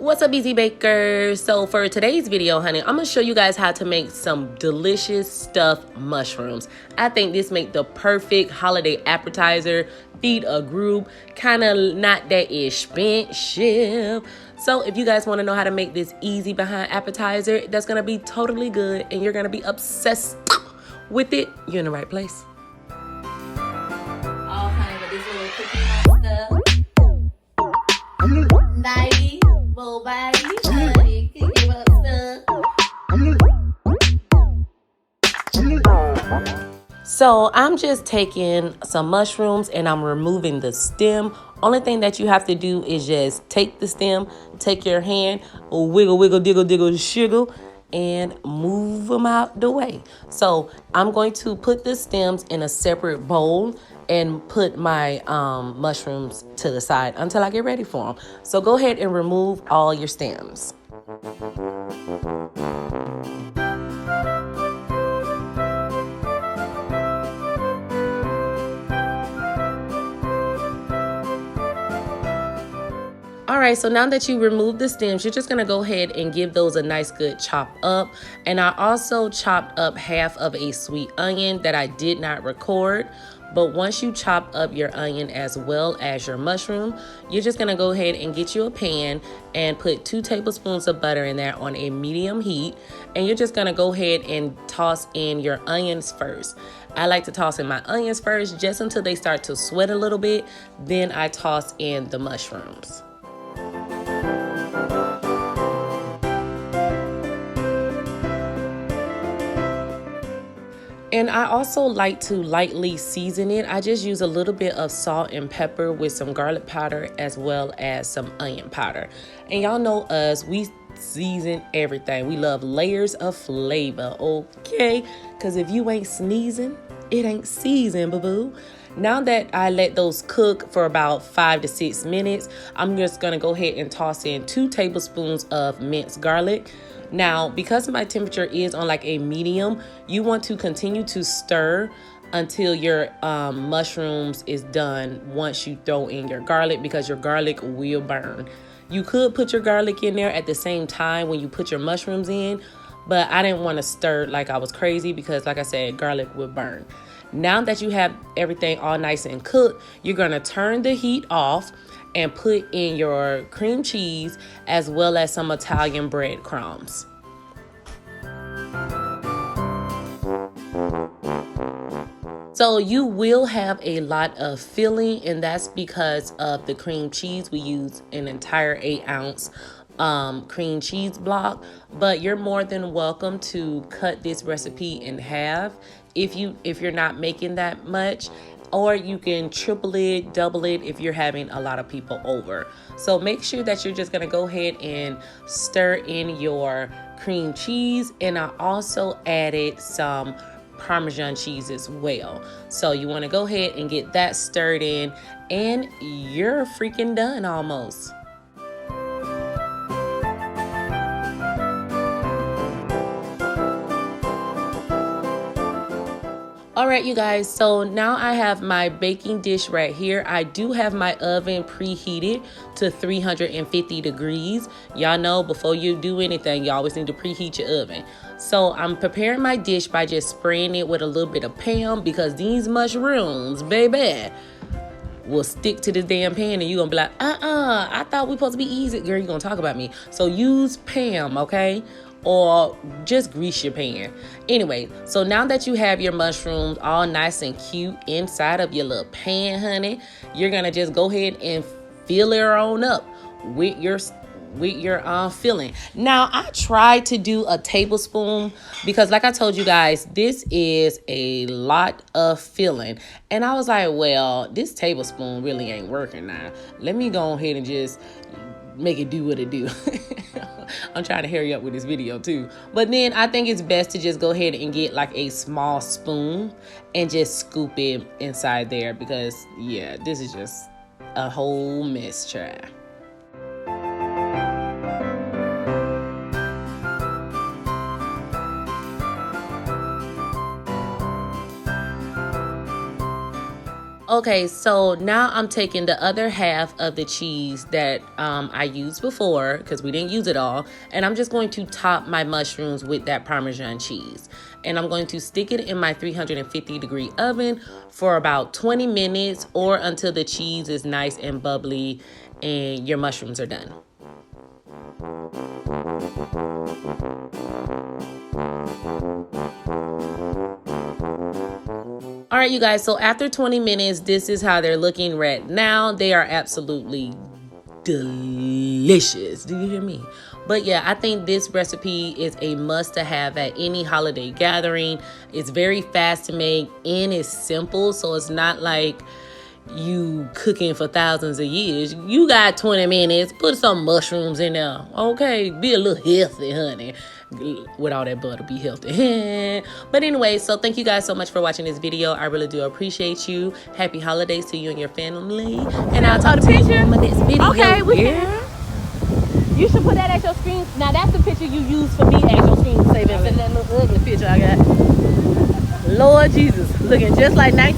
What's up, Easy Bakers? So for today's video, honey, I'm gonna show you guys how to make some delicious stuffed mushrooms. I think this make the perfect holiday appetizer, feed a group, kind of not that expensive. So if you guys want to know how to make this easy behind appetizer, that's gonna be totally good and you're gonna be obsessed with it, you're in the right place. Oh, honey, but this little cookie monster. Nighty, little body, honey, cookie monster. So I'm just taking some mushrooms and I'm removing the stem. Only thing that you have to do is just take the stem, take your hand, wiggle, wiggle, diggle, diggle, shiggle, and move them out the way. So I'm going to put the stems in a separate bowl and put my mushrooms to the side until I get ready for them. So go ahead and remove all your stems. All right, so now that you remove the stems, you're just gonna go ahead and give those a nice good chop up. And I also chopped up half of a sweet onion that I did not record. But once you chop up your onion as well as your mushroom, you're just gonna go ahead and get you a pan and put 2 tablespoons of butter in there on a medium heat. And you're just gonna go ahead and toss in your onions first. I like to toss in my onions first just until they start to sweat a little bit. Then I toss in the mushrooms. And I also like to lightly season it. I just use a little bit of salt and pepper with some garlic powder as well as some onion powder. And y'all know us, we season everything. We love layers of flavor, okay? Because if you ain't sneezing, it ain't seasoned, boo-boo. Now that I let those cook for about 5 to 6 minutes, I'm just gonna go ahead and toss in 2 tablespoons of minced garlic. Now, because my temperature is on like a medium, you want to continue to stir until your mushrooms is done once you throw in your garlic, because your garlic will burn. You could put your garlic in there at the same time when you put your mushrooms in, but I didn't want to stir like I was crazy because, like I said, garlic will burn. Now that you have everything all nice and cooked, you're going to turn the heat off and put in your cream cheese as well as some Italian breadcrumbs. So you will have a lot of filling, and that's because of the cream cheese. We use an entire 8-ounce cream cheese block, but you're more than welcome to cut this recipe in half if you're not making that much, or you can triple it, double it if you're having a lot of people over. So make sure that you're just gonna go ahead and stir in your cream cheese, and I also added some Parmesan cheese as well. So you want to go ahead and get that stirred in, and you're freaking done almost. All right, you guys, so now I have my baking dish right here. I do have my oven preheated to 350 degrees. Y'all know before you do anything, you always need to preheat your oven. So I'm preparing my dish by just spraying it with a little bit of Pam, because these mushrooms, baby, will stick to this damn pan and you're gonna be like, I thought we supposed to be easy. Girl, you're gonna talk about me. So use Pam, okay? Or just grease your pan. Anyway, so now that you have your mushrooms all nice and cute inside of your little pan, honey, you're gonna just go ahead and fill it on up with your filling. Now, I tried to do a tablespoon because, like I told you guys, this is a lot of filling. And I was like, well, this tablespoon really ain't working now. Let me go ahead and just make it do what it do. I'm trying to hurry up with this video too. But then I think it's best to just go ahead and get like a small spoon and just scoop it inside there, because yeah, this is just a whole mess, child. Okay, so now I'm taking the other half of the cheese that I used before, because we didn't use it all, and I'm just going to top my mushrooms with that Parmesan cheese. And I'm going to stick it in my 350-degree oven for about 20 minutes or until the cheese is nice and bubbly and your mushrooms are done. All right, you guys, so after 20 minutes, this is how they're looking right now. They are absolutely delicious. Do you hear me? But yeah, I think this recipe is a must to have at any holiday gathering. It's very fast to make and it's simple, so it's not like you cooking for thousands of years. You got 20 minutes, put some mushrooms in there. Okay, be a little healthy, honey. With all that butter, be healthy. But anyway, so thank you guys so much for watching this video. I really do appreciate you. Happy holidays to you and your family. And I'll talk to you in my next video. Okay, you should put that as your screen. Now that's the picture you use for me as your screen saver. That little ugly picture I got. Lord Jesus, looking just like 19.